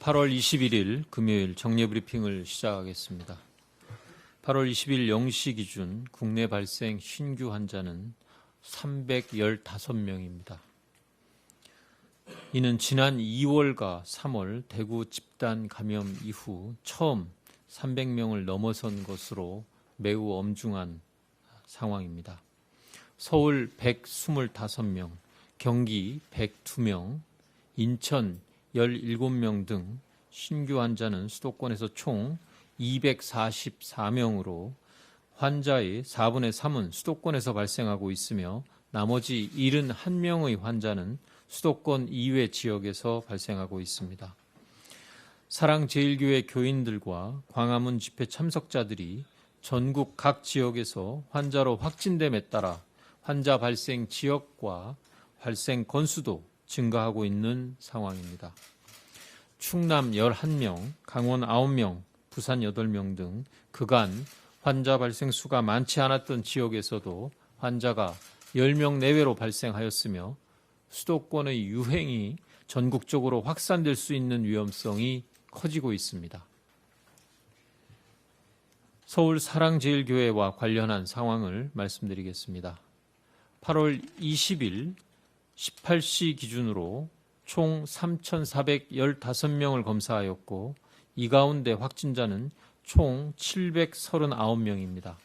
8월 21일 금요일 정례브리핑을 시작하겠습니다. 8월 20일 0시 기준 국내 발생 신규 환자는 315명입니다. 이는 지난 2월과 3월 대구 집단 감염 이후 처음 300명을 넘어선 것으로 매우 엄중한 상황입니다. 서울 125명, 경기 102명, 인천 17명 등 신규 환자는 수도권에서 총 244명으로 환자의 4분의 3은 수도권에서 발생하고 있으며 나머지 71명의 환자는 수도권 이외 지역에서 발생하고 있습니다. 사랑제일교회 교인들과 광화문 집회 참석자들이 전국 각 지역에서 환자로 확진됨에 따라 환자 발생 지역과 발생 건수도 증가하고 있는 상황입니다. 충남 11명, 강원 9명, 부산 8명 등 그간 환자 발생 수가 많지 않았던 지역에서도 환자가 10명 내외로 발생하였으며 수도권의 유행이 전국적으로 확산될 수 있는 위험성이 커지고 있습니다. 서울 사랑제일교회와 관련한 상황을 말씀드리겠습니다. 8월 20일 18시 기준으로 총 3,415명을 검사하였고 이 가운데 확진자는 총 739명입니다.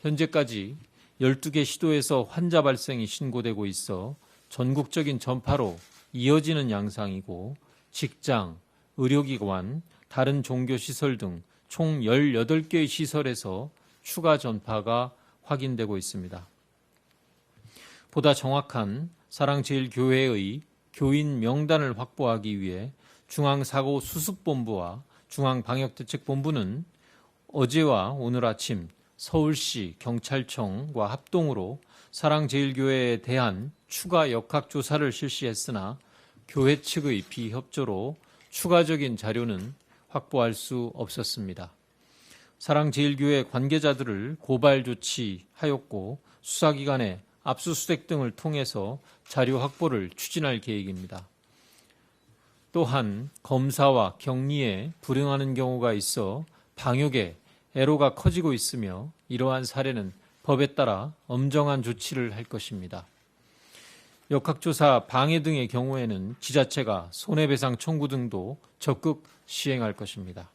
현재까지 12개 시도에서 환자 발생이 신고되고 있어 전국적인 전파로 이어지는 양상이고 직장, 의료기관, 다른 종교시설 등 총 18개의 시설에서 추가 전파가 확인되고 있습니다. 보다 정확한 사랑제일교회의 교인 명단을 확보하기 위해 중앙사고수습본부와 중앙방역대책본부는 어제와 오늘 아침 서울시 경찰청과 합동으로 사랑제일교회에 대한 추가 역학조사를 실시했으나 교회 측의 비협조로 추가적인 자료는 확보할 수 없었습니다. 사랑제일교회 관계자들을 고발 조치하였고 수사기관에 압수수색 등을 통해서 자료 확보를 추진할 계획입니다. 또한 검사와 격리에 불응하는 경우가 있어 방역에 애로가 커지고 있으며 이러한 사례는 법에 따라 엄정한 조치를 할 것입니다. 역학조사 방해 등의 경우에는 지자체가 손해배상 청구 등도 적극 시행할 것입니다.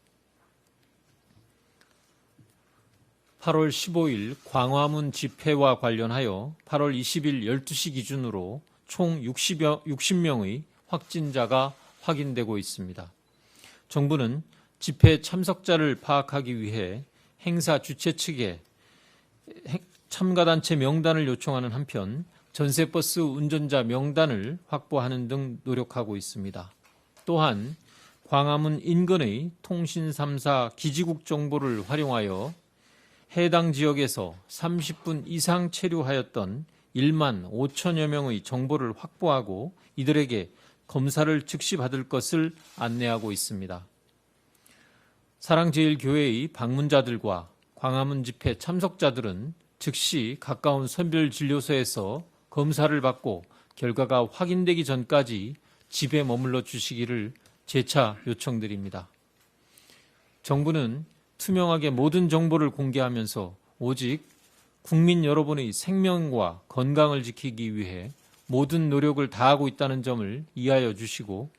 8월 15일 광화문 집회와 관련하여 8월 20일 12시 기준으로 총 60명의 확진자가 확인되고 있습니다. 정부는 집회 참석자를 파악하기 위해 행사 주최 측에 참가단체 명단을 요청하는 한편 전세버스 운전자 명단을 확보하는 등 노력하고 있습니다. 또한 광화문 인근의 통신 3사 기지국 정보를 활용하여 해당 지역에서 30분 이상 체류하였던 1만 5천여 명의 정보를 확보하고 이들에게 검사를 즉시 받을 것을 안내하고 있습니다. 사랑제일교회의 방문자들과 광화문 집회 참석자들은 즉시 가까운 선별진료소에서 검사를 받고 결과가 확인되기 전까지 집에 머물러 주시기를 재차 요청드립니다. 정부는 투명하게 모든 정보를 공개하면서 오직 국민 여러분의 생명과 건강을 지키기 위해 모든 노력을 다하고 있다는 점을 이해하여 주시고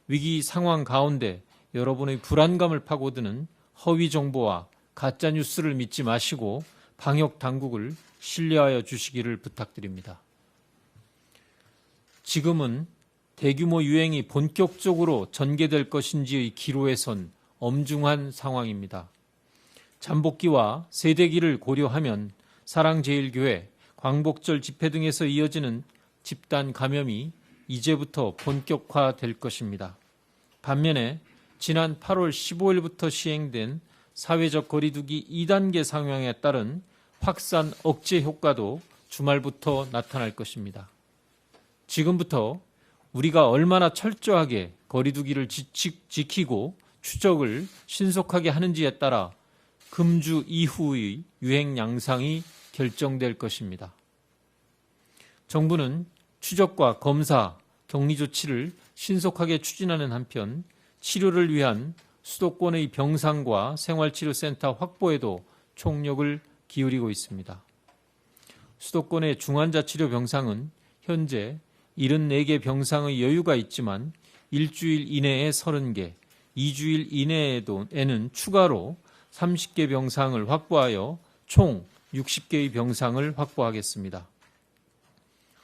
위기 상황 가운데 여러분의 불안감을 파고드는 허위 정보와 가짜 뉴스를 믿지 마시고 방역 당국을 신뢰하여 주시기를 부탁드립니다. 지금은 대규모 유행이 본격적으로 전개될 것인지의 기로에 선 엄중한 상황입니다. 잠복기와 세대기를 고려하면 사랑제일교회, 광복절 집회 등에서 이어지는 집단 감염이 이제부터 본격화될 것입니다. 반면에 지난 8월 15일부터 시행된 사회적 거리두기 2단계 상향에 따른 확산 억제 효과도 주말부터 나타날 것입니다. 지금부터 우리가 얼마나 철저하게 거리두기를 지키고 추적을 신속하게 하는지에 따라 금주 이후의 유행 양상이 결정될 것입니다. 정부는 추적과 검사, 격리 조치를 신속하게 추진하는 한편 치료를 위한 수도권의 병상과 생활치료센터 확보에도 총력을 기울이고 있습니다. 수도권의 중환자치료 병상은 현재 74개 병상의 여유가 있지만 일주일 이내에 30개, 2주일 이내에는 추가로 30개 병상을 확보하여 총 60개의 병상을 확보하겠습니다.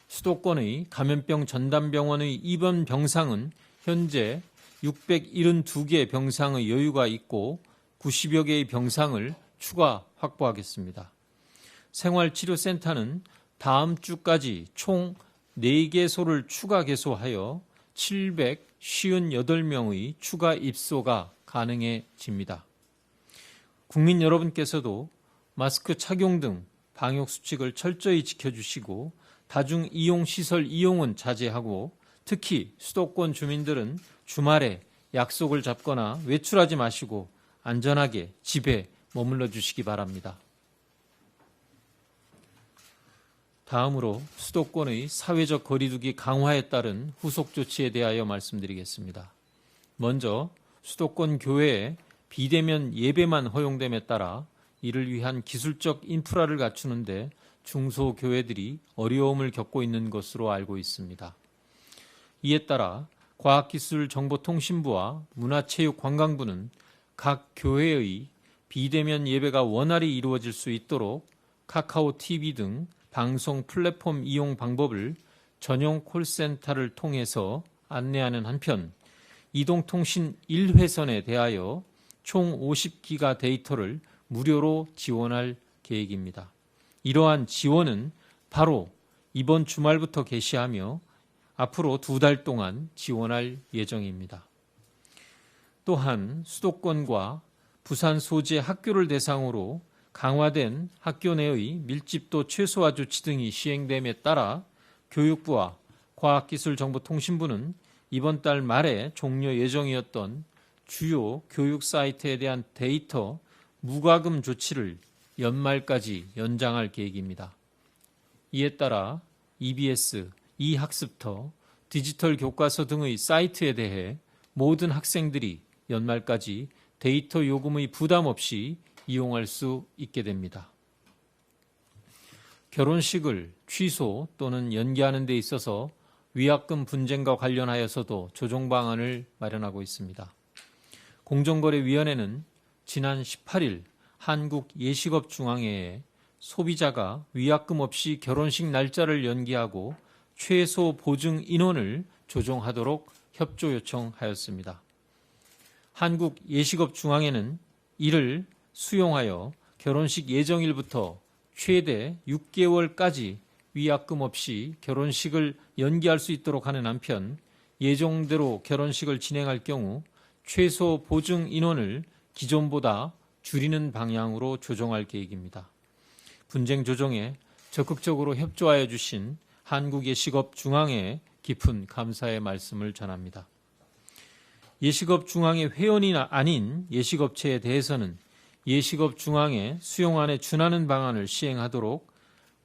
수도권의 감염병 전담병원의 입원 병상은 현재 672개 병상의 여유가 있고 90여 개의 병상을 추가 확보하겠습니다. 생활치료센터는 다음 주까지 총 4개소를 추가 개소하여 758명의 추가 입소가 가능해집니다. 국민 여러분께서도 마스크 착용 등 방역수칙을 철저히 지켜주시고 다중이용시설 이용은 자제하고 특히 수도권 주민들은 주말에 약속을 잡거나 외출하지 마시고 안전하게 집에 머물러 주시기 바랍니다. 다음으로 수도권의 사회적 거리두기 강화에 따른 후속 조치에 대하여 말씀드리겠습니다. 먼저 수도권 교회에 비대면 예배만 허용됨에 따라 이를 위한 기술적 인프라를 갖추는데 중소교회들이 어려움을 겪고 있는 것으로 알고 있습니다. 이에 따라 과학기술정보통신부와 문화체육관광부는 각 교회의 비대면 예배가 원활히 이루어질 수 있도록 카카오 TV 등 방송 플랫폼 이용 방법을 전용 콜센터를 통해서 안내하는 한편 이동통신 1회선에 대하여 총 50기가 데이터를 무료로 지원할 계획입니다. 이러한 지원은 바로 이번 주말부터 개시하며 앞으로 2달 동안 지원할 예정입니다. 또한 수도권과 부산 소재 학교를 대상으로 강화된 학교 내의 밀집도 최소화 조치 등이 시행됨에 따라 교육부와 과학기술정보통신부는 이번 달 말에 종료 예정이었던 주요 교육 사이트에 대한 데이터 무과금 조치를 연말까지 연장할 계획입니다. 이에 따라 EBS, e학습터, 디지털 교과서 등의 사이트에 대해 모든 학생들이 연말까지 데이터 요금의 부담 없이 이용할 수 있게 됩니다. 결혼식을 취소 또는 연기하는 데 있어서 위약금 분쟁과 관련하여서도 조정 방안을 마련하고 있습니다. 공정거래위원회는 지난 18일 한국예식업중앙회에 소비자가 위약금 없이 결혼식 날짜를 연기하고 최소 보증 인원을 조정하도록 협조 요청하였습니다. 한국예식업중앙회는 이를 수용하여 결혼식 예정일부터 최대 6개월까지 위약금 없이 결혼식을 연기할 수 있도록 하는 한편 예정대로 결혼식을 진행할 경우 최소 보증 인원을 기존보다 줄이는 방향으로 조정할 계획입니다. 분쟁 조정에 적극적으로 협조하여 주신 한국예식업중앙회에 깊은 감사의 말씀을 전합니다. 예식업중앙회 회원이 아닌 예식업체에 대해서는 예식업중앙회 수용안에 준하는 방안을 시행하도록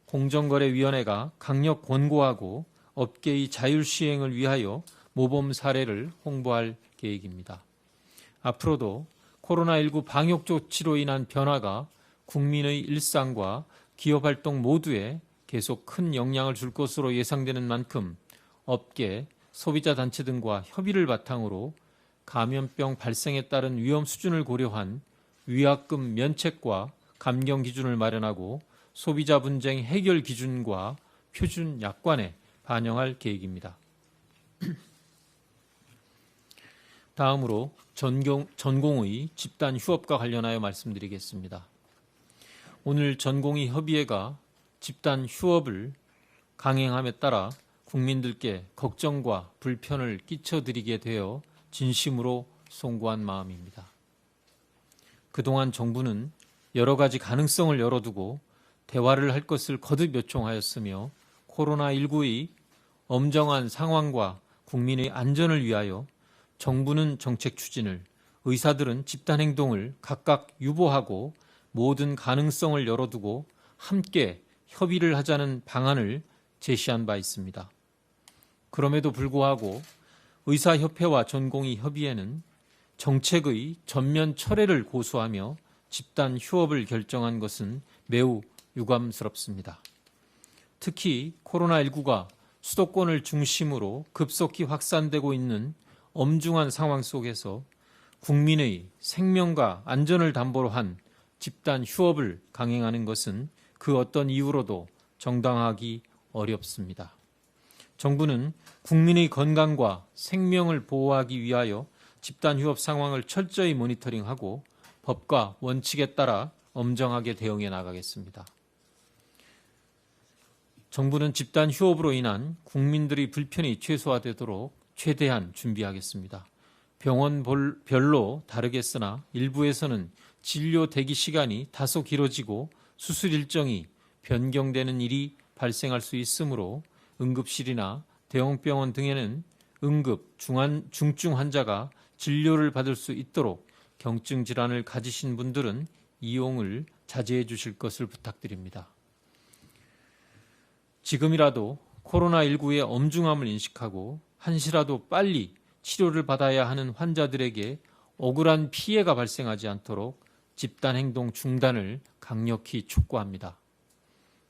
공정거래위원회가 강력 권고하고 업계의 자율시행을 위하여 모범 사례를 홍보할 계획입니다. 앞으로도 코로나19 방역 조치로 인한 변화가 국민의 일상과 기업활동 모두에 계속 큰 영향을 줄 것으로 예상되는 만큼 업계, 소비자단체 등과 협의를 바탕으로 감염병 발생에 따른 위험 수준을 고려한 위약금 면책과 감경 기준을 마련하고 소비자 분쟁 해결 기준과 표준 약관에 반영할 계획입니다. 다음으로 전공의 집단 휴업과 관련하여 말씀드리겠습니다. 오늘 전공의 협의회가 집단 휴업을 강행함에 따라 국민들께 걱정과 불편을 끼쳐드리게 되어 진심으로 송구한 마음입니다. 그동안 정부는 여러 가지 가능성을 열어두고 대화를 할 것을 거듭 요청하였으며 코로나19의 엄정한 상황과 국민의 안전을 위하여 정부는 정책 추진을, 의사들은 집단 행동을 각각 유보하고 모든 가능성을 열어두고 함께 협의를 하자는 방안을 제시한 바 있습니다. 그럼에도 불구하고 의사협회와 전공의 협의회는 정책의 전면 철회를 고수하며 집단 휴업을 결정한 것은 매우 유감스럽습니다. 특히 코로나19가 수도권을 중심으로 급속히 확산되고 있는 엄중한 상황 속에서 국민의 생명과 안전을 담보로 한 집단 휴업을 강행하는 것은 그 어떤 이유로도 정당화하기 어렵습니다. 정부는 국민의 건강과 생명을 보호하기 위하여 집단 휴업 상황을 철저히 모니터링하고 법과 원칙에 따라 엄정하게 대응해 나가겠습니다. 정부는 집단 휴업으로 인한 국민들의 불편이 최소화되도록 최대한 준비하겠습니다. 병원별로 다르겠으나 일부에서는 진료 대기 시간이 다소 길어지고 수술 일정이 변경되는 일이 발생할 수 있으므로 응급실이나 대형병원 등에는 응급, 중증 환자가 진료를 받을 수 있도록 경증 질환을 가지신 분들은 이용을 자제해 주실 것을 부탁드립니다. 지금이라도 코로나19의 엄중함을 인식하고 한시라도 빨리 치료를 받아야 하는 환자들에게 억울한 피해가 발생하지 않도록 집단행동 중단을 강력히 촉구합니다.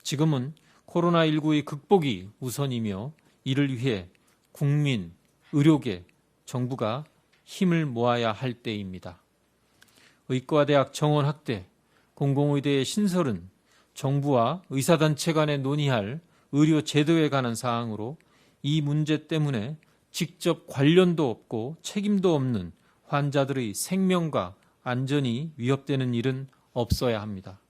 지금은 코로나19의 극복이 우선이며 이를 위해 국민, 의료계, 정부가 힘을 모아야 할 때입니다. 의과대학 정원 확대, 공공의대의 신설은 정부와 의사단체 간에 논의할 의료 제도에 관한 사항으로 이 문제 때문에 직접 관련도 없고 책임도 없는 환자들의 생명과 안전이 위협되는 일은 없어야 합니다.